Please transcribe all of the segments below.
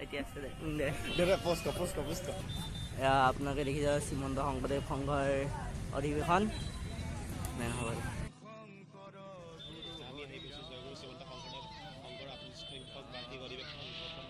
এতিয়া আছে দে আপোনালোকে দেখি যাব শ্ৰীমন্ত শংকৰদেৱ সংঘৰ অধিৱেশন মেন হ'ব। আমি আহি গৈছোঁ জয়গুৰু শ্ৰীমন্ত শংকৰদেৱ সংঘৰ 28 সংখ্যক বাৰ্ষিক অধিৱেশন প্ৰথম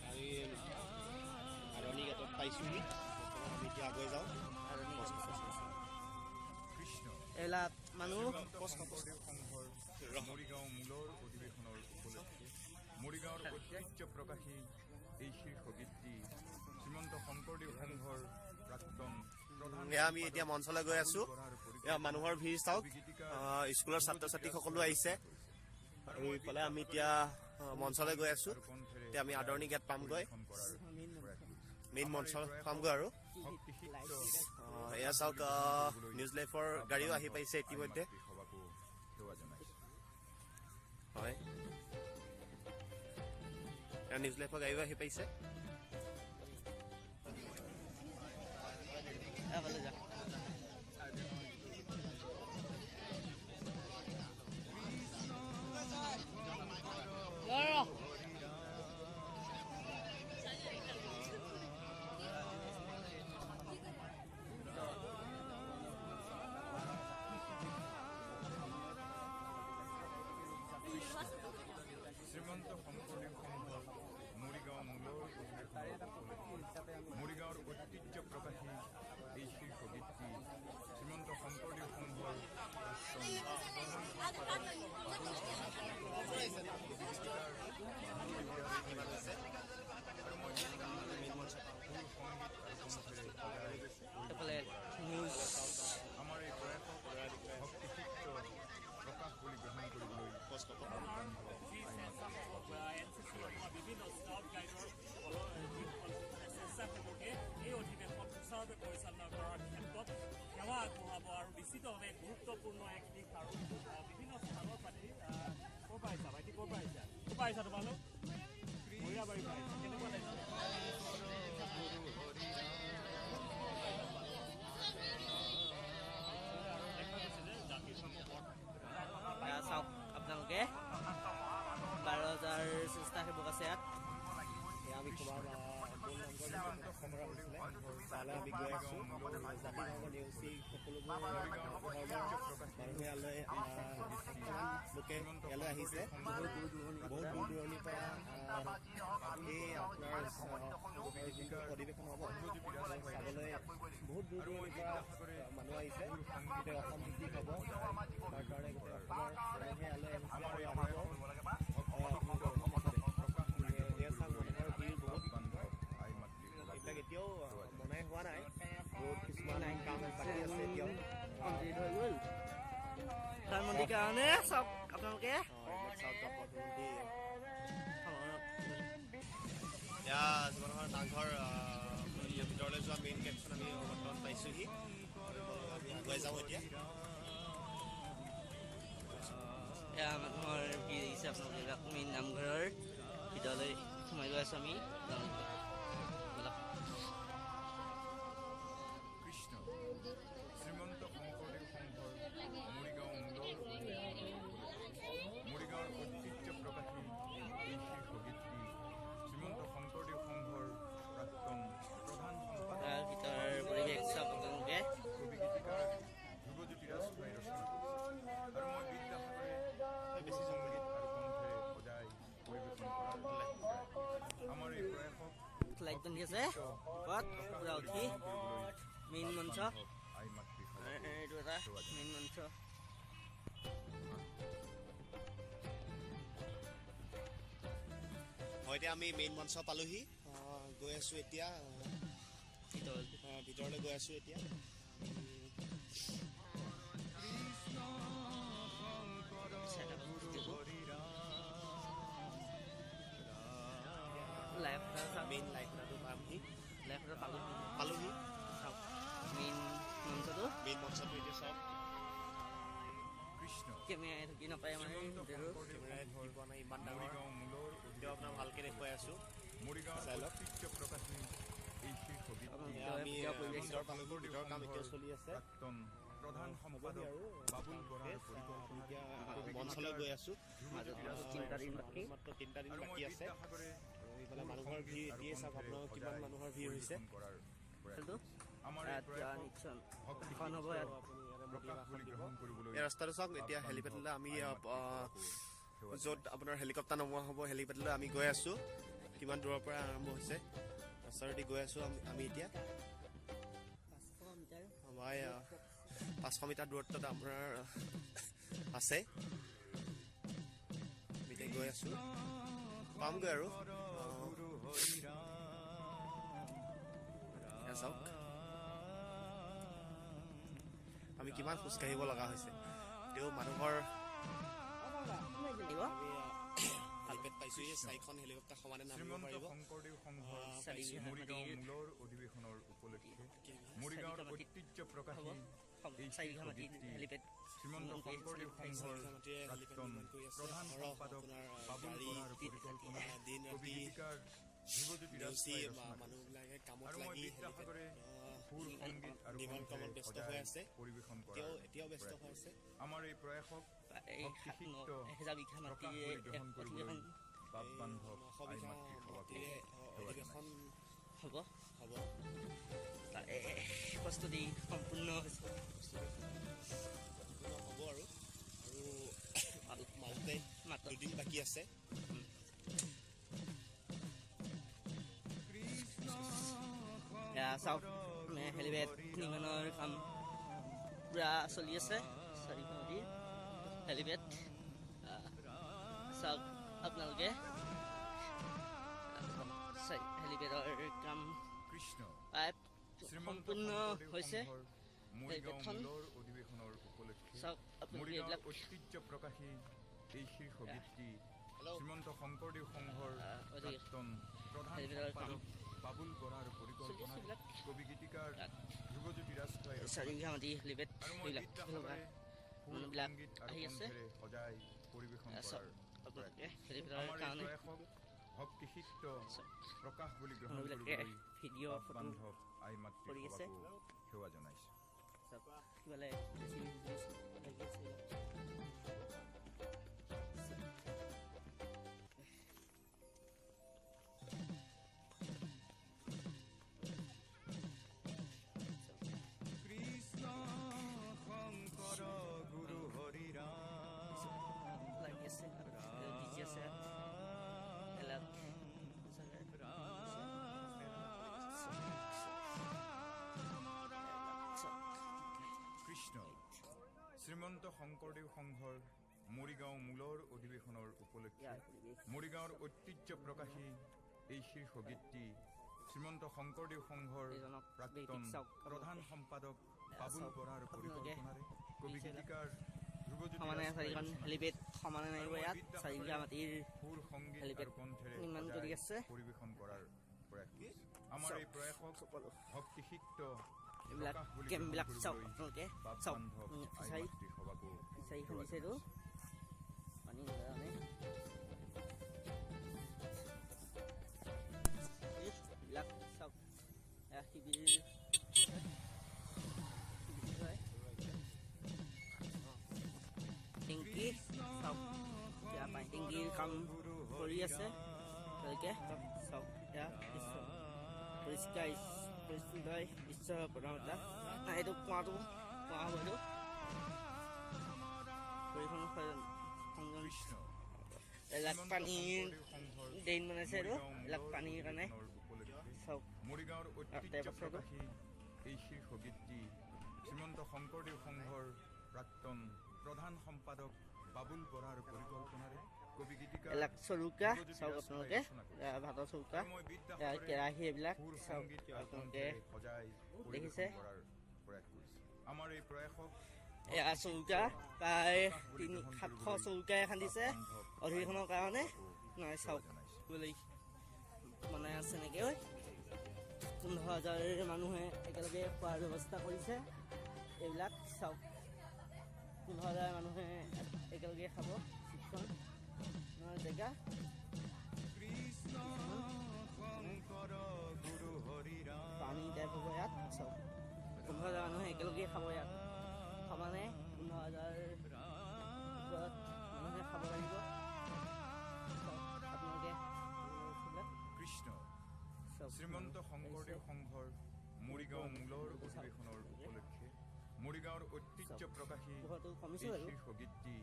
আমি আৰণি গেটত পাইছোঁহি। আমি এতিয়া আগুৱাই যাওঁ। এইবিলাক মানুহ শংকৰদেৱ সংঘৰ মৰিগাঁও মূলৰ অধিৱেশনৰ উপলক্ষে মৰিগাঁৱৰ ঐতিহ্য প্ৰকাশী এই শীৰ্ষ গীতটি শ্ৰীমন্ত শংকৰদেৱ সংঘৰ প্ৰাক্তন আমি এতিয়া মঞ্চলৈ গৈ আছোঁ। মানুহৰ ভিৰ চাওক, স্কুলৰ ছাত্ৰ ছাত্ৰীসকলো আহিছে আৰু ইফালে আমি এতিয়া মঞ্চলৈ গৈ আছোঁ। এতিয়া আমি আদৰণি গেট পামগৈ, মেইন মঞ্চ পামগৈ আৰু এয়া চাওক নিউজ লাইফৰ গাড়ীও আহি পাইছে ইতিমধ্যে। হয়, নিউজ লাইফৰ গাড়ীও আহি পাইছে। শ্ৰীমন্ত শংকৰদেৱ সংঘৰ মৰিগাঁও মূলৰ অধিৱেশনৰ উপলক্ষে মৰিগাঁৱৰ ঐতিহ্য প্ৰকাশী এই শীৰ্ষ গীতটি শ্ৰীমন্ত শংকৰদেৱ সংঘৰ নিউজ আমাৰ এই প্ৰয়াসক ভক্তিচিত্ৰ প্ৰকাশ বুলি গ্ৰহণ কৰিবলৈ বিভিন্ন স্কাউট গাইডৰ স্বেচ্ছাসেৱকে এই অধিৱেশন সুচাৰুৰূপে পৰিচালনা কৰাৰ ক্ষেত্ৰত সেৱা আগবঢ়াব আৰু নিশ্চিতভাৱে গুৰুত্বপূৰ্ণ এক দিশ আৰু বিভিন্ন স্থানৰ পাতি ক'ৰ পৰা আহিছা ভাইটি, ক'ৰ পৰা আহিছা তোমালোক? মৰিয়াবাৰী পৰা আহিছা, কেনেকুৱা লাগিছে? চাওক আপোনালোকে 12,000 স্বেচ্ছাসেৱক আছে ইয়াত। আমি কুমাৰ তালৈ আমি গৈ আছোঁ। জাতি ধৰ্ম নেওচি সকলোবোৰ ধৰ্মৰ মানুহে লোকে ইয়ালৈ আহিছে। বহুত দূৰ দূৰণিৰ পৰা এই আপোনাৰ যোনটো অধিৱেশন হ'ব চাবলৈ বহুত দূৰ দূৰণিৰ পৰা মানুহ আহিছে। গোটেই অসম ভিত্তিক হ'ব, তাৰ কাৰণে গোটেই অসমৰ মানুহে ইয়ালৈ আহিছে আৰু এইবিলাক এতিয়াও বনাই হোৱা নাই, বহুত কিছুমান কাম বাকী আছে এতিয়াও কমপ্লিট হৈ গ'ল প্ৰধানমন্ত্ৰীৰ কাৰণে। চাওক আপোনালোকে এয়া জীৱনৰ নামঘৰ ভিতৰলৈ যোৱা মেইন গেটখন আমি বৰ্তমান পাইছোঁহি। আমি আগুৱাই যাওঁ এতিয়া। এয়া মানুহৰ ভিৰ আহিছে আপোনালোকে মেইন নামঘৰৰ ভিতৰলৈ সোমাই গৈ আছোঁ আমি। কৃষ্ণ শ্ৰীমন্ত শংকৰদেৱ সংঘৰ মৰিগাঁও মূলৰ মৰিগাঁৱৰ ঐতিহ্য প্ৰকাশী এই শীৰ্ষ গীতটি শ্ৰীমন্ত শংকৰদেৱ সংঘৰ প্ৰাক্তন প্ৰধান সম্পাদক ভিতৰৰ পৰিৱেশ চাওক আপোনালোকে। কবি গীতিকাৰ ধ্ৰুৱজ্যোতি ৰাজখোৱাই ৰচনা কৰিছে আৰু মই বিদ্যাসাগৰে বেছি সংগীত আৰু কণ্ঠেৰে সজাই পৰিৱেশন কৰাৰ আমাৰ এই প্ৰয়াসক ফ্লাইট বান্ধি আছে ক'ত পূৰা উঠি মেইন মঞ্চ। আই মাতৃ এইটো এটা মেইন মঞ্চ। হয়, এতিয়া আমি মেইন মঞ্চ পালোহি। গৈ আছোঁ এতিয়া ভিতৰলৈ গৈ আছোঁ এতিয়া। মেইন লাইটটো পালোহি। চাওক মেইন মঞ্চটো এতিয়া চাওক। কৃষ্ণ কেমেৰাই ঢুকি নাপায় আমাৰ কেমেৰাই ঢুকি পোৱা নাই, ইমান ডাঙৰ। মৰিগাঁও মূলৰ এতিয়া আপোনাক ভালকৈ দেখুৱাই আছোঁ। মৰিগাঁৱৰ ঐতিহ্য প্ৰকাশী এই শীৰ্ষ গীতটি আমি ভিতৰ পালোহি, ভিতৰ কাম এতিয়া চলি আছে। প্ৰাক্তন প্ৰধান সম্পাদক বাবুল বৰাৰ পৰিকল্পনাৰে মঞ্চলৈ গৈ আছো মাজত তিনিটা দিন বাকী মাত্ৰ 3টা দিন আৰু মই বাকী আছে বিদ্যাসাগৰে আৰু এইফালে মানুহৰ ভিৰ এতিয়াই চাওক আপোনালোকক কিমান মানুহৰ ভিৰ হৈছে কৰাৰ প্ৰয়াস খেলটো আমাৰ এই ইয়াত প্ৰয়াসক নিশ্চয় ভক্তি এখন হ'ব ইয়াত প্ৰকাশ বুলি গ্ৰহণ কৰিবলৈ এই ৰাস্তাটো চাওক এতিয়া হেলিপেডলৈ আমি য'ত আপোনাৰ হেলিকপ্টাৰ নমোৱা হ'ব হেলিপেডলৈ আমি গৈ আছো কিমান দূৰৰ পৰা আৰম্ভ হৈছে ৰাস্তাটোদি গৈ আছো আমি এতিয়া আমাৰ 500 মিটাৰ দূৰত্বত আপোনাৰ আছে আমি এতিয়া গৈ আছো পামগৈ আৰু এয়া চাওক আমি কিমান খোজকাঢ়িব লগা হৈছে তেওঁ মানুহৰ হেলিপেড পাইছো এই 4খন হেলিকপ্টাৰ সমানে নামিব শ্ৰীমন্ত পাৰিব শংকৰদেৱ সংঘৰ চাৰি মৰিগাঁও মূলৰ অধিৱেশনৰ উপলক্ষে মৰিগাঁৱৰ ঐতিহ্য প্ৰকাশী এই চাৰিঘা মাটি শীৰ্ষগীতটি হেলিপেড শ্ৰীমন্ত শংকৰদেৱ সংঘৰ প্ৰাক্তন প্ৰধান সম্পাদক বাবুল বৰাৰ পৰিকল্পনা দিন কবি ৰাতি গীতিকাৰ ধ্ৰুৱজ্যোতি নেওচি ৰাজখোৱাই ৰচনা কৰিছিল। মানুহবিলাকে কামত আৰু মই লাগি বিদ্যাসাগৰে সুৰ সংগীত আৰু নিৰ্মাণ কামত কণ্ঠেৰে ব্যস্ত সজাই হৈ আছে পৰিৱেশন এতিয়াও ব্যস্ত হৈ কৰাৰ আছে আমাৰ এই প্ৰয়াসক এই ভক্তিসিক্ত 1000 বিঘা প্ৰকাশ মাটিৰে বুলি গ্ৰহণ কৰিবলৈ এখন বাপ বান্ধৱ 900 আই বিঘা মাতৃ সভাকো মাটিৰে সেৱা অধিৱেশন হ'ব হ'ব তাৰে প্ৰস্তুতি সম্পূৰ্ণ হৈছে হ'ব আৰু মাউতে মাত্ৰ দুদিন বাকী আছে এয়া চাওক হেলিপেড নিৰ্মাণৰ কাম পূৰা চলি আছে চাৰিখন নদীৰ হেলিপেড চাওক আপোনালোকে হেলিপেডৰ কাম কৃষ্ণ প্ৰায় শ্ৰীমন্ত সম্পূৰ্ণ শংকৰদেৱ হৈছে সংঘৰ মৰিগাঁও হেলিপেডখন মূলৰ অধিৱেশনৰ উপলক্ষে চাওক আপোনালোকে মৰিগাঁৱৰ এইবিলাক ঐতিহ্য প্ৰকাশী এই শীৰ্ষ গীতটি হেল্ল' শ্ৰীমন্ত শংকৰদেৱ সংঘৰ প্ৰাক্তন প্ৰধান হেলিপেডৰ কাম সম্পাদক বাবুল বৰাৰ চলি আছে পৰিকল্পনাৰে এইবিলাক কবি গীতিকাৰ ধ্ৰুৱজ্যোতি ৰাজখোৱাই ৰচনা চাৰি বিঘা মাটি হেলিপেড আৰু মই এইবিলাক বিদ্যাসাগৰে সুৰ মানুহবিলাক সংগীত আৰু আহি আছে কণ্ঠেৰে সজাই পৰিৱেশন চাওক কৰাৰ আপোনালোকে হেলিপেডৰ আমাৰ এই কাৰণে প্ৰয়াসক ভক্তিসিক্ত প্ৰকাশ বুলি গ্ৰহণ মানুহবিলাকে কৰিবলৈ ভিডিঅ' বাপ ফটো বান্ধৱ আই মাতৃ কৰি আছে। সভাকো সেৱা জনাইছো চাওক কিবালে বেছি লাগি আছে কৃষ্ণ শংকৰ গুৰু হৰি লাগি আছে বিজি আছে এলাক কৃষ্ণ শ্ৰীমন্ত শংকৰদেৱ সংঘৰ মৰিগাঁও মূলৰ অধিৱেশনৰ উপলক্ষে মৰিগাঁৱৰ ঐতিহ্য প্ৰকাশী এই শীৰ্ষ গীতটি শ্ৰীমন্ত শংকৰদেৱ সংঘৰ এইজনক প্ৰাক্তন চাওক প্ৰধান সম্পাদক বাবুল চাওক বৰাৰ আপোনালোকে পৰিকল্পনাৰে কবি গীতিকাৰ ধ্ৰুৱজ্যোতি সমানে ৰাজখোৱাই চাৰিখন ৰচনা হেলিপেড সমানে নামিব ইয়াত চাৰি বিঘা মাটিৰ সুৰ সংগীত হেলিপেড আৰু কণ্ঠেৰে নিৰ্মাণ কৰি সজাই আছে। পৰিৱেশন কৰাৰ প্ৰয়াস কৰিছে। আমাৰ এই প্ৰয়াসক ভক্তিসিক্ত এইবিলাক প্ৰকাশ বুলি কেম্পবিলাক গ্ৰহণ চাওক কৰিবলৈ আপোনালোকে বাপ চাওক বান্ধৱ আই ফিচাৰী মাতৃ সভাকো ফিচাৰীখন সেৱা দিছে এইটো জনাইছো। পানী কাৰণে এইবিলাক চাওক এয়া শিবিৰ টেংকি চাওক এতিয়া পানী টেংকিৰ কাম কৰি আছে তেওঁলোকে চাওক এয়া দৃশ্য পৰিষ্কাৰ পৰিস্থিতি দৃশ্য প্ৰধানতা এইটো কুঁৱাটো কুঁৱা হ'ব এইটো পৰিখন সংযম কৃষ্ণ এলাক পানীৰ সংঘৰ ড্ৰেইন বনাইছে এইটো এলাক পানীৰ কাৰণে উপলক্ষে চাওক মৰিগাঁৱৰ ঐতিহ্য টেপ আছে এইটো। প্ৰকাশী এই শীৰ্ষ গীতটি শ্ৰীমন্ত শংকৰদেৱ সংঘৰ প্ৰাক্তন প্ৰধান সম্পাদক বাবুল বৰাৰ পৰিকল্পনাৰে কবি গীতিকাৰ এলাক চৌকা ধ্ৰুৱজ্যোতি চাওক ৰাজখোৱাই আপোনালোকে ৰচনা কৰিছে। এয়া ভাতৰ চৌকা আৰু মই এয়া বিদ্যাসাগৰে কেৰাহী এইবিলাক সুৰ চাওক সংগীত আৰু আপোনালোকে কণ্ঠেৰে সজাই দেখিছে? পৰিৱেশন কৰাৰ প্ৰয়াস কৰিছে। আমাৰ এই প্ৰয়াসক এয়া চৌকা প্ৰায় 700 চৌকাই খান্দিছে অধিৱেশনৰ কাৰণে নাই চাওক বোলে মানে আছে নেকি ঐ 15,000 মানুহে একেলগে খোৱাৰ ব্যৱস্থা কৰিছে এইবিলাক চাওক 15,000 মানুহে একেলগে খাব চিপখন জেগা পানী টাইপ হ'ব ইয়াত চাওক 15,000 মানুহে একেলগে খাব ইয়াত 1000 ওপৰত মানুহে খাব লাগিব। আপোনালোকে কৃষ্ণ চব শ্ৰীমন্ত শংকৰদেৱ সংঘৰ মৰিগাঁও মূলৰ অধিৱেশনৰ উপলক্ষে মৰিগাঁৱৰ ঐতিহ্য প্ৰকাশী পোহৰটো কমিছে এই বাৰু। শীৰ্ষগীতটি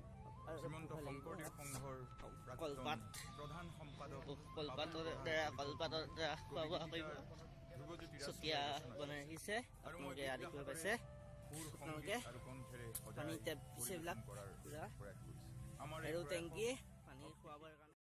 আৰু শ্ৰীমন্ত ভাল লাগিব। শংকৰদেৱ সংঘৰ প্ৰাক্তন কলপাত। প্ৰধান সম্পাদক কলপাতৰ দ্বাৰা খোৱা বোৱা কৰিব। ধ্ৰুৱজ্যোতি চকীয়া বনাই আহিছে, আপোনালোকে আদি কৰিব পাইছে। আপোনালোকে পানী টেপ দিছে এইবিলাক পুৰা আমাৰ আৰু টেংকি পানী খোৱাবৰ কাৰণে।